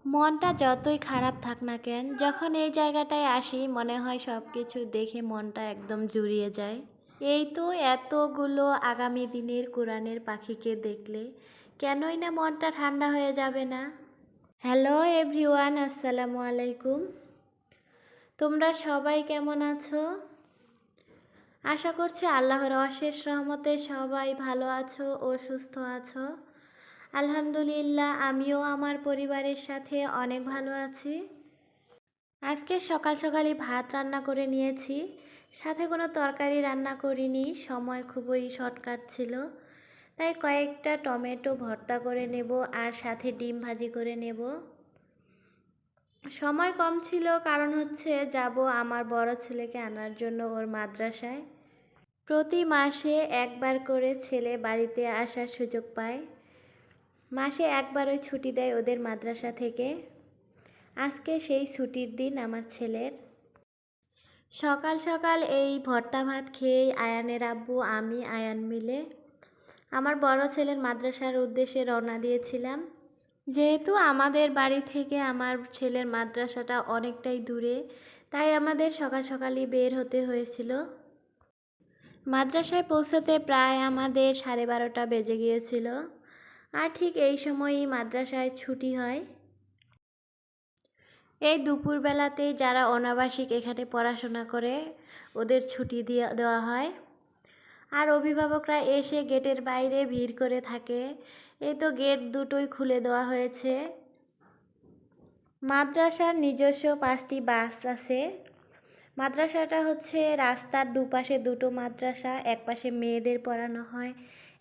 মনটা যতই খারাপ থাক না কেন, যখন এই জায়গাটায় আসি মনে হয় সব কিছু দেখে মনটা একদম জুড়িয়ে যায়। এই তো এতগুলো আগামী দিনের কোরআনের পাখিকে দেখলে কেনই না মনটা ঠান্ডা হয়ে যাবে না। হ্যালো এভরিওয়ান, আসসালামু আলাইকুম। তোমরা সবাই কেমন আছো? আশা করছি আল্লাহর অশেষ রহমতে সবাই ভালো আছো ও সুস্থ আছো। আলহামদুলিল্লাহ, আমিও আমার পরিবারের সাথে অনেক ভালো আছি। আজকে সকাল সকালই ভাত রান্না করে নিয়েছি, সাথে কোনো তরকারি রান্না করিনি, সময় খুবই শর্টকাট ছিল। তাই কয়েকটা টমেটো ভর্তা করে নেব আর সাথে ডিম ভাজি করে নেব। সময় কম ছিল, কারণ হচ্ছে যাব আমার বড় ছেলেকে আনার জন্য ওর মাদ্রাসায়। প্রতি মাসে একবার করে ছেলে বাড়িতে আসার সুযোগ পায়। মাসে একবারই ছুটি দেয় ওদের মাদ্রাসা থেকে। আজকে সেই ছুটির দিন আমার ছেলের। সকাল সকাল এই ভর্তা ভাত খেয়েই আয়ানের আব্বু, আমি, আয়ান মিলে আমার বড় ছেলের মাদ্রাসার উদ্দেশ্যে রওনা দিয়েছিলাম। যেহেতু আমাদের বাড়ি থেকে আমার ছেলের মাদ্রাসাটা অনেকটাই দূরে, তাই আমাদের সকাল সকালই বের হতে হয়েছিল। মাদ্রাসায় পৌঁছাতে প্রায় আমাদের 12:30 বেজে গিয়েছিল। আর ঠিক এই সময়ই মাদ্রাসায় ছুটি হয়। এই দুপুরবেলাতেই যারা অনাবাসিক এখানে পড়াশোনা করে ওদের ছুটি দেওয়া হয়। আর অভিভাবকরা এসে গেটের বাইরে ভিড় করে থাকে। এই তো গেট দুটোই খুলে দেওয়া হয়েছে। মাদ্রাসার নিজস্ব 5টি বাস আছে। মাদ্রাসাটা হচ্ছে রাস্তার দুপাশে দুটো মাদ্রাসা, একপাশে মেয়েদের পড়ানো হয়,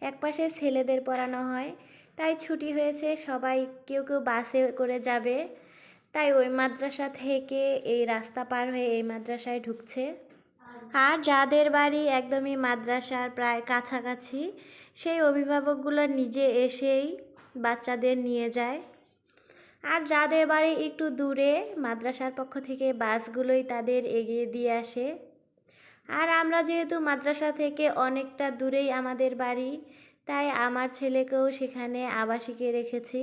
একপাশে ছেলেদের পড়ানো হয়। তাই ছুটি হয়েছে, সবাই কেউ কেউ বাসে করে যাবে, তাই ওই মাদ্রাসা থেকে এই রাস্তা পার হয়ে এই মাদ্রাসায় ঢুকছে। আর যাদের বাড়ি একদমই মাদ্রাসার প্রায় কাছাকাছি, সেই অভিভাবকগুলো নিজে এসেই বাচ্চাদের নিয়ে যায়। আর যাদের বাড়ি একটু দূরে, মাদ্রাসার পক্ষ থেকে বাসগুলোই তাদের এগিয়ে দিয়ে আসে। আর আমরা যেহেতু মাদ্রাসা থেকে অনেকটা দূরেই আমাদের বাড়ি, তাই আমার ছেলেকেও সেখানে আবাসিকে রেখেছি,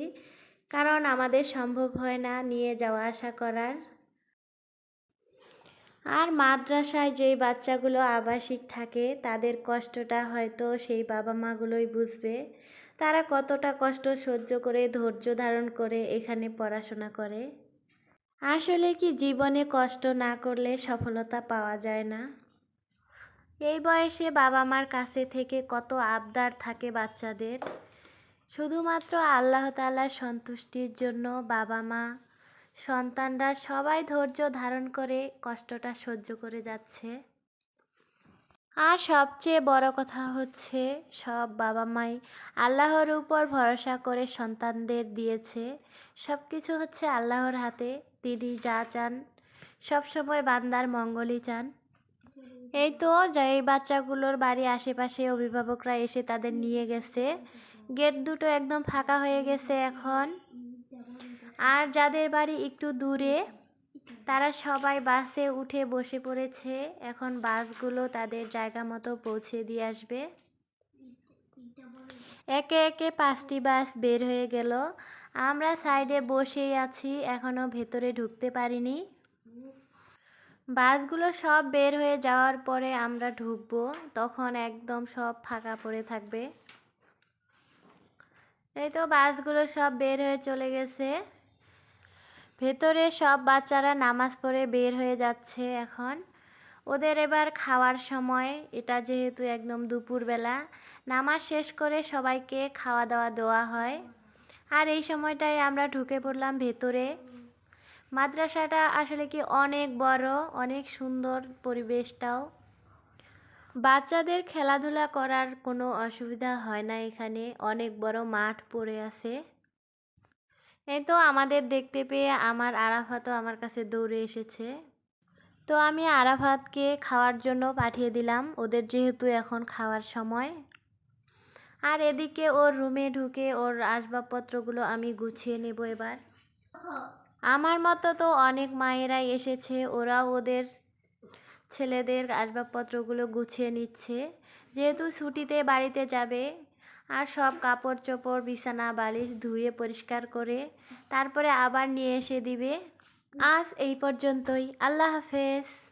কারণ আমাদের সম্ভব হয় না নিয়ে যাওয়া আসা করার। আর মাদ্রাসায় যেই বাচ্চাগুলো আবাসিক থাকে তাদের কষ্টটা হয়তো সেই বাবা মাগুলোই বুঝবে, তারা কতটা কষ্ট সহ্য করে ধৈর্য ধারণ করে এখানে পড়াশোনা করে। আসলে কি জীবনে কষ্ট না করলে সফলতা পাওয়া যায় না? এই বয়সে বাবা মার কাছে থেকে কত আবদার থাকে বাচ্চাদের। শুধুমাত্র আল্লাহ তাআলার সন্তুষ্টির জন্য বাবা মা, সন্তানরা সবাই ধৈর্য ধারণ করে কষ্টটা সহ্য করে যাচ্ছে। আর সবচেয়ে বড় কথা হচ্ছে, সব বাবা মাই আল্লাহর উপর ভরসা করে সন্তানদের দিয়েছে। সব কিছু হচ্ছে আল্লাহর হাতে, তিনি যা চান সবসময় বান্দার মঙ্গলই চান। এই তো এই বাচ্চাগুলোর বাড়ি আশেপাশে অভিভাবকরা এসে তাদের নিয়ে গেছে। গেট দুটো একদম ফাঁকা হয়ে গেছে এখন। আর যাদের বাড়ি একটু দূরে, তারা সবাই বাসে উঠে বসে পড়েছে। এখন বাসগুলো তাদের জায়গা মতো পৌঁছে দিয়ে আসবে। একে একে 5টি বাস বের হয়ে গেল। আমরা সাইডে বসেই আছি, এখনো ভেতরে ঢুকতে পারিনি। বাসগুলো সব বের হয়ে যাওয়ার পরে আমরা ঢুকবো, তখন একদম সব ফাঁকা পড়ে থাকবে। এই তো বাসগুলো সব বের হয়ে চলে গেছে। ভেতরে সব বাচ্চারা নামাজ পড়ে বের হয়ে যাচ্ছে এখন। ওদের এবার খাওয়ার সময়, এটা যেহেতু একদম দুপুরবেলা, নামাজ শেষ করে সবাইকে খাওয়া দাওয়া দেওয়া হয়। আর এই সময়টায় আমরা ঢুকে পড়লাম ভেতরে। মাদ্রাসাটা আসলে কি অনেক বড়, অনেক সুন্দর পরিবেশটাও। বাচ্চাদের খেলাধুলা করার কোনো অসুবিধা হয় না, এখানে অনেক বড় মাঠ পড়ে আছে। এই তো আমাদের দেখতে পেয়ে আমার আরাফাতও আমার কাছে দৌড়ে এসেছে। তো আমি আরাফাতকে খাওয়ার জন্য পাঠিয়ে দিলাম, ওদের যেহেতু এখন খাওয়ার সময়। আর এদিকে ওর রুমে ঢুকে ওর আসবাবপত্রগুলো আমি গুছিয়ে নেব এবার। আমার মতো তো অনেক মায়েরাই এসেছে, ওরাও ওদের ছেলেদের আসবাবপত্রগুলো গুছিয়ে নিচ্ছে, যেহেতু ছুটিতে বাড়িতে যাবে। আর সব কাপড় চোপড় বিছানা বালিশ ধুয়ে পরিষ্কার করে তারপরে আবার নিয়ে এসে দিবে। আজ এই পর্যন্তই। আল্লাহ হাফেজ।